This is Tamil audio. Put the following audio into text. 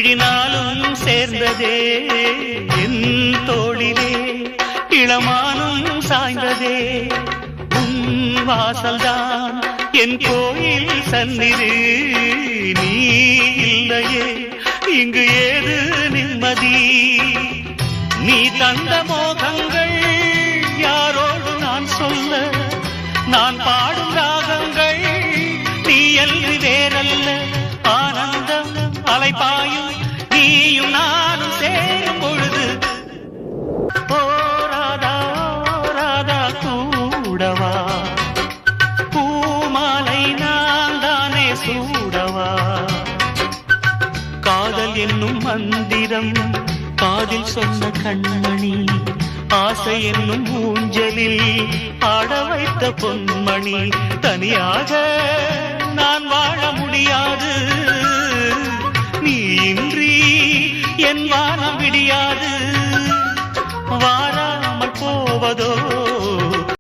விழினாலும் சேர்ந்ததே என் தோளிலே இளமானும் சாய்ந்ததே உன் வாசல்தான் என் கோயில் சந்நிதி நீ இல்லையே இங்கு ஏது நிம்மதி நீ தந்த மோகங்கள் யாரோடு நான் சொல்ல நான் பாடும் ராகங்கள் நீ என்று வேறல்ல ஆனந்தம் அலைபாயும் நீயும் நானும் சேரும் பொழுது ஓ ராதா ராதா கூடவா பூமாலை நான் தானே சூடவா காதல் என்னும் மந்திரம் காதில் சொன்ன கண்மணி ஆசை என்னும் ஊஞ்சலில் ஆட வைத்த பொன்மணி தனியாக நான் வாழ முடியாது நீ இன்றி என் வானம் விடியாது வாராமல் போவதோ